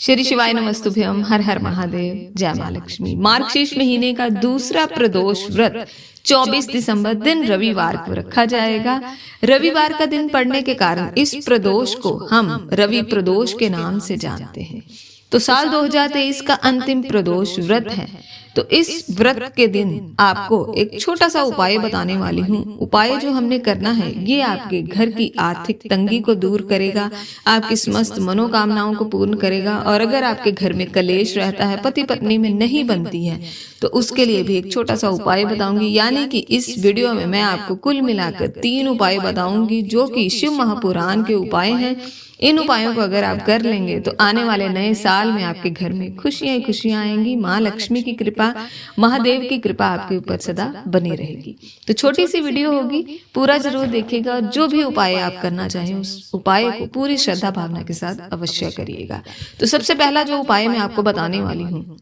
श्री शिवाय नमस्तुभ्यम, हर हर महादेव, जय माँ लक्ष्मी। मार्गशीर्ष महीने का दूसरा प्रदोष व्रत 24 दिसंबर दिन रविवार को रखा जाएगा। रविवार का दिन पड़ने के कारण इस प्रदोष को हम रवि प्रदोष के नाम से जानते हैं। तो साल 2023 का अंतिम प्रदोष व्रत है। तो इस व्रत के दिन आपको एक छोटा सा उपाय बताने वाली हूँ। उपाय जो हमने करना है ये आपके घर की आर्थिक तंगी को दूर करेगा, आपकी समस्त मनोकामनाओं को पूर्ण करेगा। और अगर आपके घर में कलेश रहता है, पति पत्नी में नहीं बनती है, तो उसके लिए भी एक छोटा सा उपाय बताऊंगी। यानी कि इस वीडियो में मैं आपको कुल मिलाकर 3 उपाय बताऊंगी जो कि शिव महापुराण के उपाय हैं। इन उपायों को अगर आप कर लेंगे तो आने वाले नए साल में आपके घर में खुशियां ही खुशियां आएंगी। माँ लक्ष्मी की कृपा, महादेव की कृपा आपके ऊपर सदा बनी रहेगी। तो छोटी सी वीडियो होगी, पूरा जरूर देखिएगा। जो भी उपाय आप करना चाहें उस उपाय को पूरी श्रद्धा भावना के साथ अवश्य करिएगा। तो सबसे पहला जो उपाय मैं आपको बताने वाली हूँ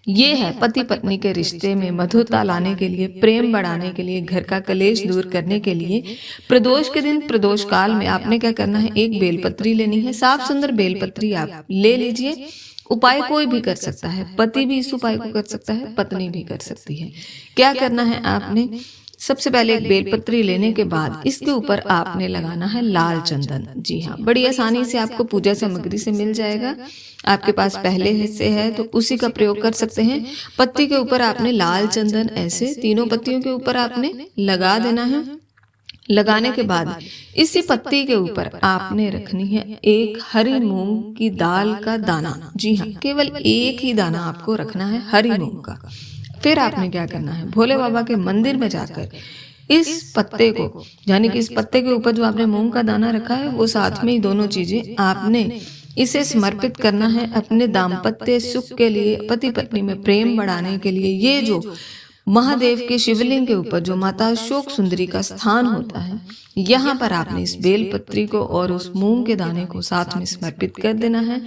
ये है पति पत्नी के रिश्ते में मधुरता लाने के लिए, प्रेम बढ़ाने के लिए, घर का कलेश दूर करने के लिए। प्रदोष के दिन, प्रदोष काल में आपने क्या करना है, एक बेलपत्री लेनी है। साफ सुंदर बेलपत्री आप ले लीजिए। उपाय कोई भी कर सकता है, पति भी इस उपाय को कर सकता है, पत्नी भी कर सकती है। क्या करना है, आपने सबसे पहले एक बेलपत्री लेने के बाद इसके ऊपर आपने लगाना है लाल चंदन। जी हाँ, बड़ी आसानी से आपको पूजा सामग्री से मिल जाएगा। आपके पास पहले से है तो उसी का प्रयोग कर सकते हैं। पत्ती के ऊपर आपने लाल चंदन ऐसे तीनों पत्तियों के ऊपर आपने लगा देना है। लगाने के बाद इसी पत्ती के ऊपर आपने रखनी है एक हरी मूंग की दाल का दाना। जी हाँ, केवल एक ही दाना आपको रखना है हरी मूंग का। फिर आपने क्या करना है, भोले बाबा के मंदिर में जाकर इस पत्ते को, यानी कि इस पत्ते के ऊपर जो आपने मूंग का दाना रखा है वो साथ में ही दोनों चीजें आपने इसे समर्पित करना है अपने दाम्पत्य सुख के लिए, पति पत्नी में प्रेम बढ़ाने के लिए। ये जो महादेव के शिवलिंग के ऊपर जो माता अशोक सुंदरी का स्थान होता है, यहाँ पर आपने इस बेलपत्री को और उस मूंग के दाने को साथ में समर्पित कर देना है।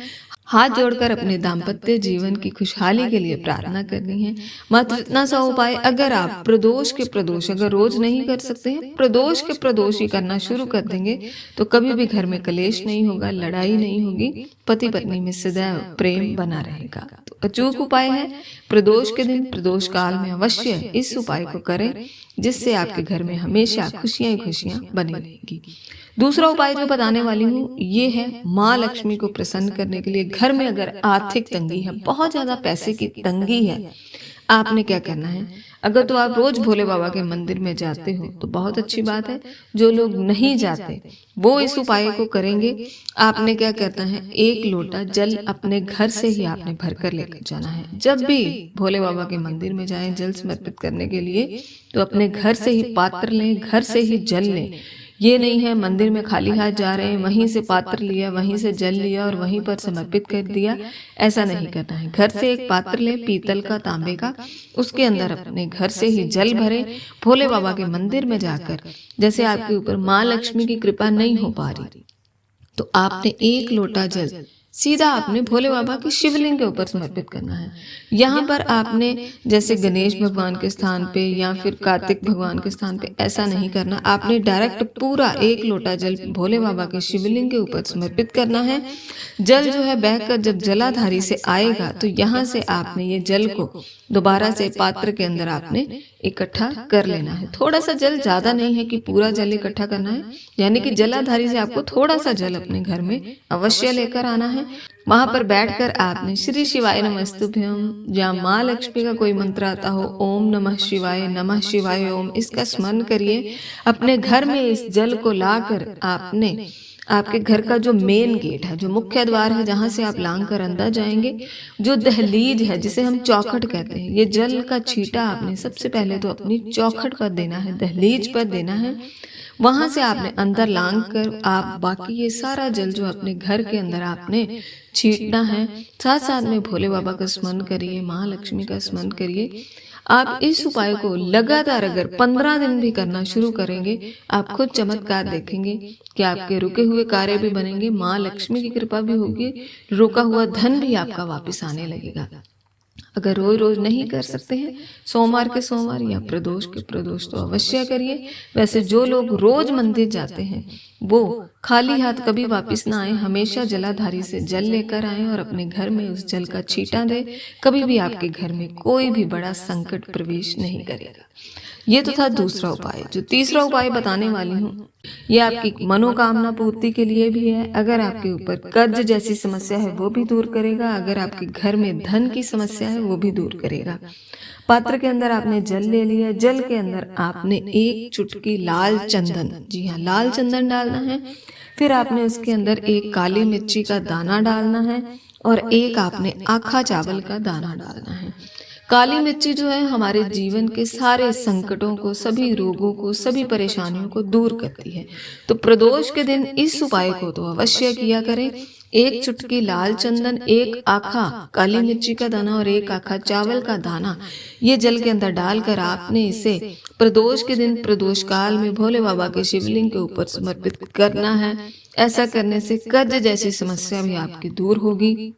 हाथ जोड़कर अपने दाम्पत्य जीवन की खुशहाली के लिए प्रार्थना करनी है। मात्र इतना सा उपाय अगर आप प्रदोष के प्रदोष अगर रोज नहीं कर सकते हैं, प्रदोष के प्रदोष ही करना शुरू कर देंगे तो कभी भी घर में कलेश नहीं होगा, लड़ाई नहीं होगी, पति पत्नी में सदैव प्रेम बना रहेगा। तो अचूक उपाय है, प्रदोष के दिन, प्रदोष काल में अवश्य इस उपाय को करें, जिससे आपके घर में हमेशा खुशियां ही खुशियां बनी रहेगी। दूसरा उपाय जो बताने वाली हूँ ये है माँ लक्ष्मी को प्रसन्न करने के लिए। घर में अगर आर्थिक तंगी है, बहुत ज्यादा पैसे की तंगी है, आपने क्या करना है, अगर तो आप रोज भोले बाबा के मंदिर में जाते हो तो बहुत अच्छी बात है। जो लोग नहीं जाते वो इस उपाय को करेंगे। आपने क्या करना है, एक लोटा जल अपने घर से ही आपने भर कर लेकर जाना है। जब भी भोले बाबा के मंदिर में जाएं जल समर्पित करने के लिए तो अपने घर से ही पात्र लें, घर से ही जल लें। ये नहीं है मंदिर में खाली हाथ जा रहे हैं, वहीं से पात्र लिया, वहीं से जल लिया और वहीं पर समर्पित कर दिया, ऐसा नहीं करना है। घर से एक पात्र ले, पीतल का, तांबे का, उसके अंदर अपने घर से ही जल भरे। भोले बाबा के मंदिर में जाकर, जैसे आपके ऊपर माँ लक्ष्मी की कृपा नहीं हो पा रही तो आपने एक लोटा जल सीधा आपने भोले बाबा की शिवलिंग के ऊपर समर्पित करना है। यहाँ पर आपने जैसे गणेश भगवान के स्थान पे या फिर कार्तिक भगवान के स्थान पे ऐसा नहीं करना। आपने डायरेक्ट पूरा एक लोटा जल भोले बाबा के शिवलिंग के ऊपर समर्पित करना है। जल जो है बहकर जब जलाधारी से आएगा तो यहाँ से आपने ये जल को दोबारा से पात्र के अंदर आपने इकट्ठा कर लेना है। थोड़ा सा जल, ज्यादा नहीं है कि पूरा जल इकट्ठा करना है, यानी कि जलाधारी से आपको थोड़ा सा जल अपने घर में अवश्य लेकर आना है। वहां पर बैठकर आपने श्री शिवाय नमस्तुभ्यम या माँ लक्ष्मी का कोई मंत्र आता हो, ओम नमः शिवाय ओम, इसका स्मरण करिए। अपने घर में इस जल को लाकर आपने आपके घर का जो मेन गेट है, जो मुख्य द्वार है, जहां से आप लांग कर अंदर जाएंगे, जो दहलीज है जिसे हम चौखट कहते हैं, ये जल का छींटा आपने सबसे पहले तो अपनी चौखट पर देना है, दहलीज पर देना है। वहां से आपने अंदर लांग कर आप बाकी ये सारा जल जो अपने घर के अंदर आपने छींटना है। साथ साथ में भोले बाबा का स्मरण करिए, माँ लक्ष्मी का स्मरण करिए। आप इस उपाय को लगातार अगर 15 दिन भी करना शुरू करेंगे, आप खुद चमत्कार देखेंगे कि आपके रुके हुए कार्य भी बनेंगे, माँ लक्ष्मी की कृपा भी होगी, रुका हुआ धन भी आपका वापस आने लगेगा। अगर रोज रोज नहीं कर सकते हैं, सोमवार के सोमवार या प्रदोष के प्रदोष तो अवश्य करिए। वैसे जो लोग रोज मंदिर जाते हैं वो खाली हाथ कभी वापस ना आए, हमेशा जलाधारी से जल लेकर आए और अपने घर में उस जल का छींटा दे। कभी भी आपके घर में कोई भी बड़ा संकट प्रवेश नहीं करेगा। ये तो था दूसरा उपाय। जो तीसरा उपाय बताने वाली हूँ, ये आपकी मनोकामना पूर्ति के लिए भी है। अगर आपके ऊपर कर्ज जैसी समस्या है वो भी दूर करेगा, अगर आपके घर में धन की समस्या है वो भी दूर करेगा। पात्र के अंदर आपने जल ले लिया, जल के अंदर आपने एक चुटकी लाल चंदन, जी हाँ लाल चंदन डालना है। फिर आपने उसके अंदर एक काली मिर्ची का दाना डालना है और एक आपने आखा चावल का दाना डालना है। काली मिर्ची जो है हमारे जीवन के सारे संकटों को, सभी रोगों को, सभी परेशानियों को दूर करती है। तो प्रदोष के दिन इस उपाय को तो अवश्य किया करें। एक चुटकी लाल चंदन, एक आखा काली मिर्ची का दाना और एक आखा चावल का दाना, ये जल के अंदर डालकर आपने इसे प्रदोष के दिन प्रदोष काल में भोले बाबा के शिवलिंग के ऊपर समर्पित करना है। ऐसा करने से कर्ज जैसी समस्या भी आपकी दूर होगी।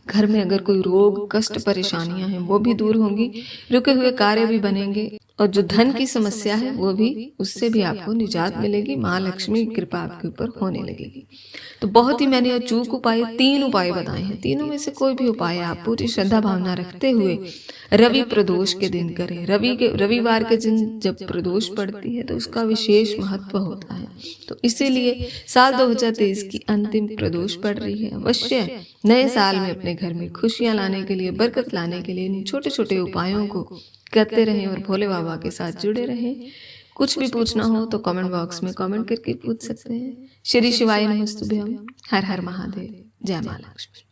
घर में अगर कोई रोग, कष्ट, परेशानियां हैं वो भी दूर होंगी। रुके हुए कार्य भी बनेंगे और जो धन की समस्या है वो भी, उससे भी आपको निजात मिलेगी। माँ लक्ष्मी की कृपा आपके ऊपर होने लगेगी। तो बहुत ही मैंने अचूक उपाय, 3 उपाय बताए हैं। तीनों में से कोई भी उपाय आप पूरी श्रद्धा भावना रखते हुए रवि प्रदोष के दिन करें। रविवार के दिन जब प्रदोष पड़ती है तो उसका विशेष महत्व होता है। तो इसीलिए साल 2023 की अंतिम प्रदोष पड़ रही है। अवश्य नए साल में अपने घर में खुशियां लाने के लिए, बरकत लाने के लिए इन छोटे छोटे उपायों को करते रहें और भोले बाबा के साथ जुड़े रहें। कुछ भी पूछना हो तो कमेंट बॉक्स में कमेंट करके पूछ सकते हैं। श्री शिवाय नमस्तुभ्यम। हर हर महादेव। जय माँ लक्ष्मी।